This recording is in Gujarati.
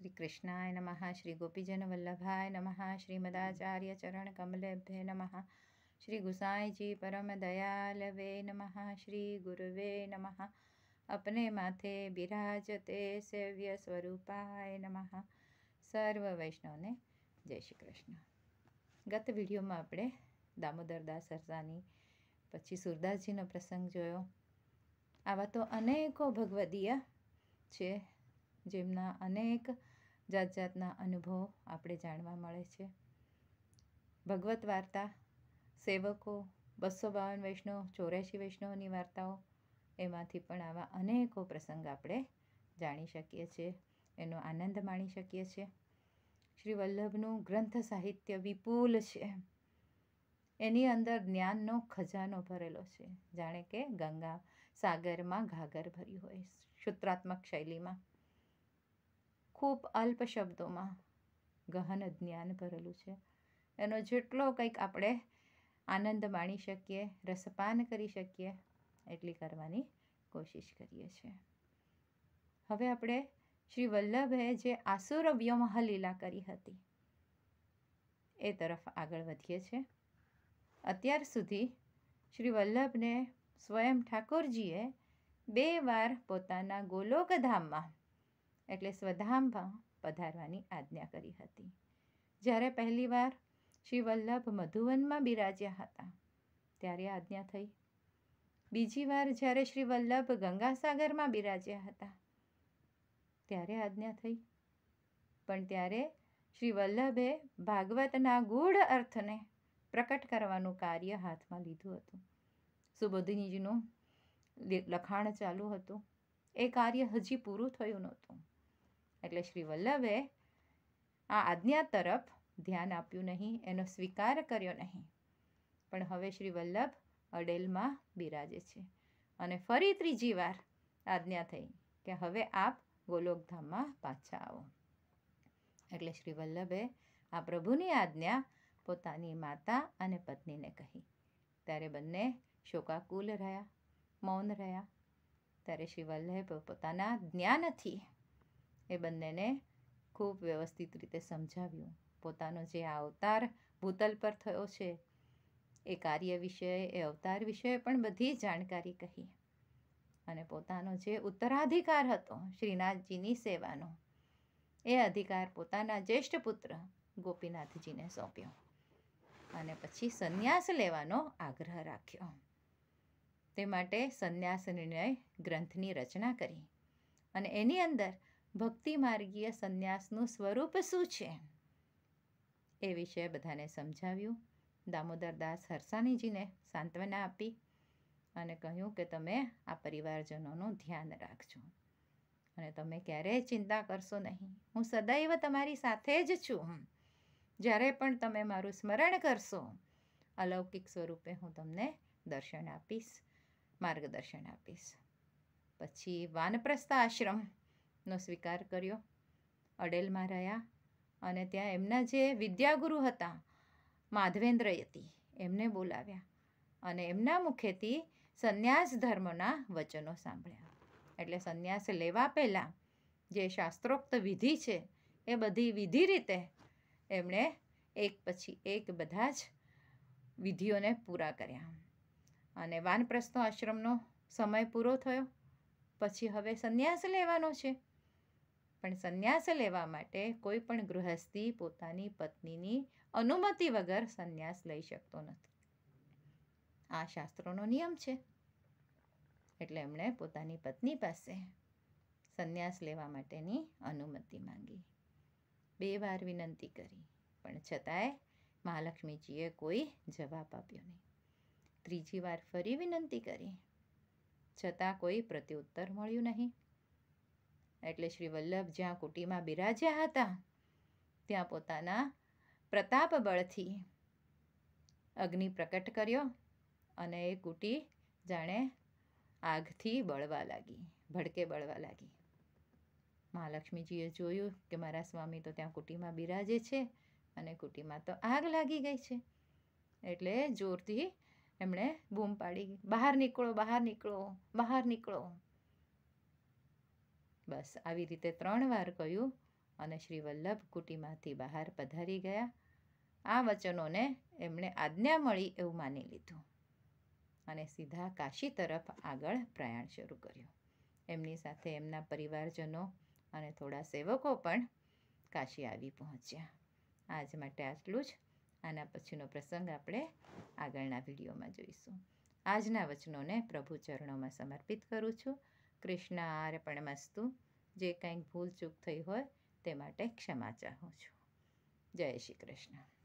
श्री कृष्णाय नमः। श्री गोपीजन वल्लभाय नमः। श्रीमदाचार्य चरण कमलेभ्ये नमः। श्री गुसाई जी परम दयालवे नमः। श्री गुरुवे नमः। अपने माथे बिराजते सेव्य स्वरूपाय नमः। सर्व वैष्णवने जय श्री कृष्ण। गत विडियो में આપણે દામોદરદાસ સરસાની પછી સુરદાસજીનો પ્રસંગ જોયો। આવા તો અનેકો ભગવદીય છે જેમના અનેક જાત જાતના અનુભવ આપણે જાણવા મળે છે। ભગવત વાર્તા સેવકો 252 વૈષ્ણવ 84 વૈષ્ણવની વાર્તાઓ એમાંથી પણ આવા અનેકો પ્રસંગ આપણે જાણી શકીએ છીએ, એનો આનંદ માણી શકીએ છીએ। શ્રી વલ્લભનું ગ્રંથ સાહિત્ય વિપુલ છે, એની અંદર જ્ઞાનનો ખજાનો ભરેલો છે, જાણે કે ગંગા સાગરમાં ઘાઘર ભર્યું હોય। સૂત્રાત્મક શૈલીમાં ખૂબ અલ્પ શબ્દોમાં ગહન જ્ઞાન ભરેલું છે। એનો જેટલો કંઈક આપણે આનંદ માણી શકીએ, રસપાન કરી શકીએ એટલી કરવાની કોશિશ કરીએ છીએ। હવે આપણે શ્રી વલ્લભે જે આસુર વ્યોમહ લીલા કરી હતી એ તરફ આગળ વધીએ છીએ। અત્યાર સુધી શ્રી વલ્લભને સ્વયં ઠાકોરજીએ 2 વાર પોતાના ગોલોકધામમાં એટલે સ્વધામમાં પધારવાની આજ્ઞા કરી હતી। જ્યારે પહેલી વાર શ્રી વલ્લભ મધુવનમાં બિરાજ્યા હતા ત્યારે આજ્ઞા થઈ। બીજી વાર જ્યારે શ્રી વલ્લભ ગંગાસાગરમાં બિરાજ્યા હતા ત્યારે આજ્ઞા થઈ। પણ ત્યારે શ્રી વલ્લભે ભાગવતના ગૂઢ અર્થને પ્રકટ કરવાનું કાર્ય હાથમાં લીધું હતું। સુબોધિનીજીનું લખાણ ચાલુ હતું, એ કાર્ય હજી પૂરું થયું નહોતું, એટલે શ્રી વલ્લભે આ આજ્ઞા તરફ ધ્યાન આપ્યું નહીં, એનો સ્વીકાર કર્યો નહીં। પણ હવે શ્રી વલ્લભ અડેલમાં બિરાજે છે અને ફરી ત્રીજી વાર આજ્ઞા થઈ કે હવે આપ ગોલોકધામમાં પાછા આવો। એટલે શ્રી વલ્લભે આ પ્રભુની આજ્ઞા પોતાની માતા અને પત્નીને કહી। ત્યારે બંને શોકાકુલ રહ્યા, મૌન રહ્યા। ત્યારે શ્રી વલ્લભે પોતાના જ્ઞાનથી એ બંનેને ખૂબ વ્યવસ્થિત રીતે સમજાવ્યું। પોતાનો જે આ અવતાર ભૂતલ પર થયો છે એ કાર્ય વિશે, એ અવતાર વિશે પણ બધી જાણકારી કહી અને પોતાનો જે ઉત્તરાધિકાર હતો શ્રીનાથજીની સેવાનો એ અધિકાર પોતાના જ્યેષ્ઠ પુત્ર ગોપીનાથજીને સોંપ્યો અને પછી સંન્યાસ લેવાનો આગ્રહ રાખ્યો। તે માટે સંન્યાસ નિર્ણય ગ્રંથની રચના કરી અને એની અંદર ભક્તિ માર્ગીય સંન્યાસનું સ્વરૂપ શું છે એ વિશે બધાને સમજાવ્યું। દામોદરદાસ હરસાણીજીને સાંત્વના આપી અને કહ્યું કે તમે આ પરિવારજનોનું ધ્યાન રાખજો અને તમે ક્યારેય ચિંતા કરશો નહીં, હું સદૈવ તમારી સાથે જ છું। જ્યારે પણ તમે મારું સ્મરણ કરશો અલૌકિક સ્વરૂપે હું તમને દર્શન આપીશ, માર્ગદર્શન આપીશ। પછી વાનપ્રસ્થ આશ્રમનો સ્વીકાર કર્યો, અડેલમાં રહ્યા અને ત્યાં એમના જે વિદ્યાગુરુ હતા માધવેન્દ્ર યતિ એમને બોલાવ્યા અને એમના મુખેથી સંન્યાસ ધર્મના વચનો સાંભળ્યા। એટલે સંન્યાસ લેવા પહેલાં જે શાસ્ત્રોક્ત વિધિ છે એ બધી વિધિ રીતે એમણે એક પછી એક બધા જ વિધિઓને પૂરા કર્યા અને વાનપ્રસ્થ આશ્રમનો સમય પૂરો થયો। પછી હવે સંન્યાસ લેવાનો છે, પણ સંન્યાસ લેવા માટે કોઈ પણ ગૃહસ્થી પોતાની પત્નીની અનુમતિ વગર સંન્યાસ લઈ શકતો નથી, આ શાસ્ત્રોનો નિયમ છે। એટલે એમણે પોતાની પત્ની પાસે સંન્યાસ લેવા માટેની અનુમતિ માંગી। 2 વાર વિનંતી કરી પણ છતાંય મહાલક્ષ્મીજીએ કોઈ જવાબ આપ્યો નહીં। ત્રીજી વાર ફરી વિનંતી કરી છતાં કોઈ પ્રત્યુત્તર મળ્યું નહીં। એટલે શ્રી વલ્લભ જ્યાં કુટીમાં બિરાજ્યા હતા ત્યાં પોતાના પ્રતાપ બળથી અગ્નિ પ્રકટ કર્યો અને એ કુટી જાણે આગથી બળવા લાગી, ભડકે બળવા લાગી। મહાલક્ષ્મીજીએ જોયું કે મારા સ્વામી તો ત્યાં કુટીમાં બિરાજે છે અને કુટીમાં તો આગ લાગી ગઈ છે, એટલે જોરથી એમણે બૂમ પાડી, બહાર નીકળો, બહાર નીકળો, બહાર નીકળો। બસ આવી રીતે 3 વાર કહ્યું અને શ્રી વલ્લભ કુટીમાંથી બહાર પધારી ગયા. આ વચનોને એમણે આજ્ઞા મળી એવું માની લીધું અને સીધા કાશી તરફ આગળ પ્રયાણ શરૂ કર્યું. એમની સાથે એમના પરિવારજનો અને થોડા સેવકો પણ કાશી આવી પહોંચ્યા. આજ માટે આટલું જ. આના પછીનો પ્રસંગ આપણે આગળના વિડીયોમાં જોઈશું. આજના વચનોને પ્રભુ ચરણોમાં સમર્પિત કરું છું. કૃષ્ણાર્પણમસ્તુ. જે કંઈક ભૂલ ચૂક થઈ હોય તે માટે ક્ષમા ચાહું છું. જય શ્રી કૃષ્ણ.